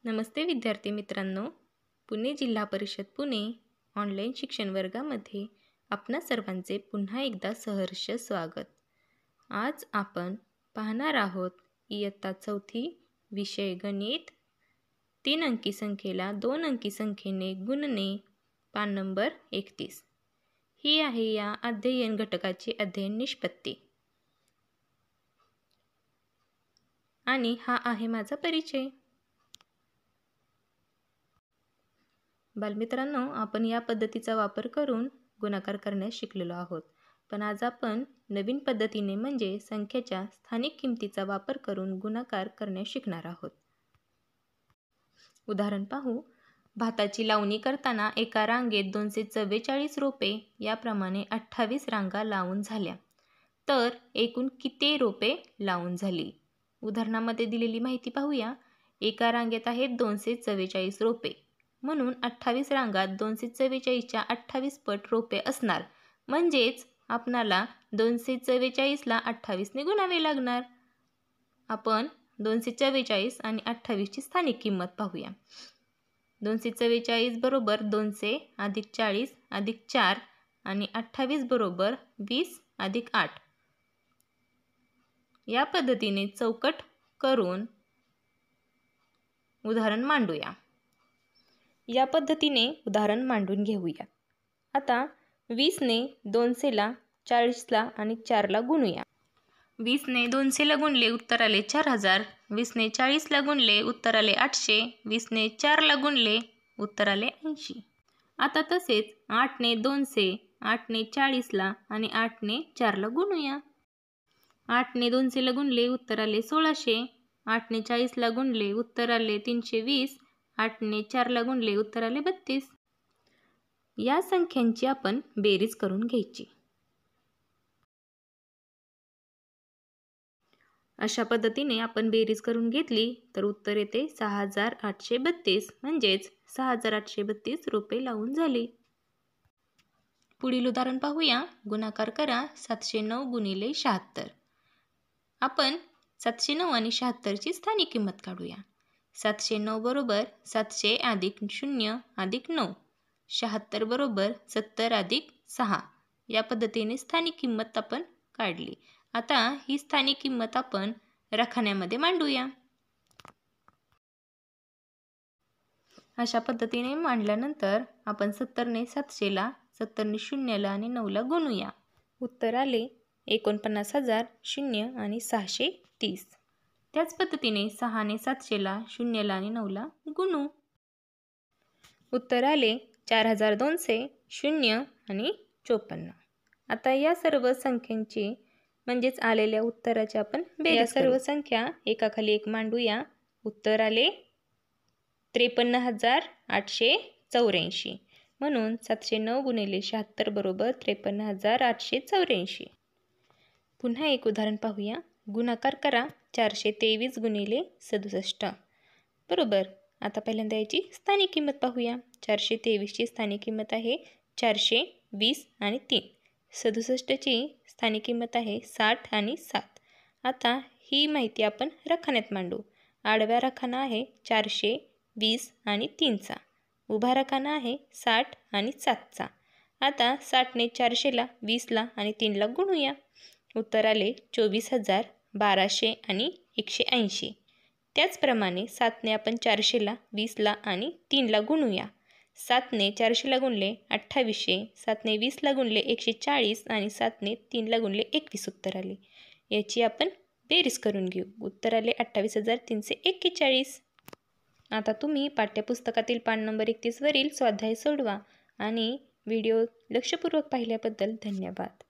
नमस्ते विद्यार्थी मित्रांनो, पुणे जिल्हा परिषद पुणे ऑनलाईन शिक्षण वर्गामध्ये आपणा सर्वांचे पुन्हा एकदा सहर्ष स्वागत। आज आपण पाहणार आहोत इयत्ता चौथी विषय गणित 3 अंकी संख्येला 2 अंकी संख्येने गुणणे पान नंबर 31। ही आहे या अध्ययन घटकाची अध्ययन निष्पत्ती आणि हा आहे माझा परिचय। बालमित्रांनो, आपण या पद्धतीचा वापर करून गुणाकार करण्यास शिकलेलो आहोत, पण आज आपण नवीन पद्धतीने म्हणजे संख्येच्या स्थानिक किमतीचा वापर करून गुणाकार करण्यास शिकणार आहोत। उदाहरण पाहू। भाताची लावणी करताना एका रांगेत 244 रोपे याप्रमाणे 28 रांगा लावून झाल्या, तर एकूण किती रोपे लावून झाली? उदाहरणामध्ये दिलेली माहिती पाहूया। एका रांगेत आहेत 244 रोपे, म्हणून 28 रांगात 244च्या 28 पट रोपे असणार, म्हणजेच आपणाला 244 ला 28 ने गुणावे लागणार। आपण 244 आणि 28 ची स्थानिक किंमत पाहूया। 244 बरोबर 200 अधिक 40 अधिक 4 आणि 28 बरोबर 20 अधिक 8। या पद्धतीने चौकट करून उदाहरण मांडूया। या पद्धतीने उदाहरण मांडून घेऊया। आता 20 ने 200 ला 40 ला आणि 4 ला गुणूया। 20 ने 200 ला गुणले उत्तर आले 4000, 20 ने 40 ला गुणले उत्तर आले 800, 20 ने 4 ला गुणले उत्तर आले 80। आता तसेच 8 ने 200, 8 ने 40 ला आणि 8 ने 4 ला गुणूया। 8 ने 200 ला गुणले उत्तर आले 1600, 8 ने 40 ला गुणले उत्तर आले 320, 8 ने 4 ला गुणले उत्तर आले 32। या संख्यांची आपण बेरीज करून घ्यायची। अशा पद्धतीने आपण बेरीज करून घेतली तर उत्तर येते 6832, म्हणजेच 6832 रोपे लावून झाली। पुढील उदाहरण पाहूया। गुणाकार करा 709 गुणिले 76। आपण 709 आणि 76 ची स्थानिक किंमत काढूया। 709 बरोबर 700 अधिक 0 अधिक 9, 76 बरोबर 70 अधिक 6। या पद्धतीने स्थानिक किंमत आपण काढली। आता ही स्थानिक किंमत आपण रकान्यामध्ये मांडूया। अशा पद्धतीने मांडल्यानंतर आपण 70 ने 700 ला, 70 ने 0 ला आणि 9 ला गुणूया। उत्तर आले 49,000, 0 आणि 630। त्याच पद्धतीने 6 ने 700 ला, 0 ला आणि 9 ला गुणू। उत्तर आले 4200, 0 आणि 54। आता या सर्व संख्यांची म्हणजेच आलेल्या उत्तराची आपण बेरीज करू। सर्व संख्या एकाखाली एक मांडूया। उत्तर आले 53,884, म्हणून 709 गुणिले 76 बरोबर 53,884। पुन्हा एक उदाहरण पाहूया। गुणाकार करा 423 गुणिले 67 बरोबर। आता पहिल्यांदा याची स्थानिक किंमत पाहूया। 423 ची स्थानिक किंमत आहे 420 आणि 3। 67 ची स्थानिक किंमत आहे 60 आणि 7। आता ही माहिती आपण रकान्यात मांडू। आडव्या रकाना आहे 420 आणि 3 चा, उभा रकाना आहे 60 आणि 7 चा। आता 60 ने 400 ला, 20 ला आणि 3 ला गुणूया। उत्तर आले 24,000, 1200 आणि 180। त्याचप्रमाणे 7 ने आपण 400 ला, 20 ला आणि 3 ला गुणूया। 7 ने 400 ला गुणले 2800, 7 ने 20 ला गुणले 140 आणि 7 ने 3 ला गुणले 21 उत्तर आले। याची आपण बेरीज करून घेऊ। उत्तर आले 28,341। आता तुम्ही पाठ्यपुस्तकातील पान नंबर 31 वरील स्वाध्याय सोडवा आणि व्हिडिओ लक्षपूर्वक पाहिल्याबद्दल धन्यवाद।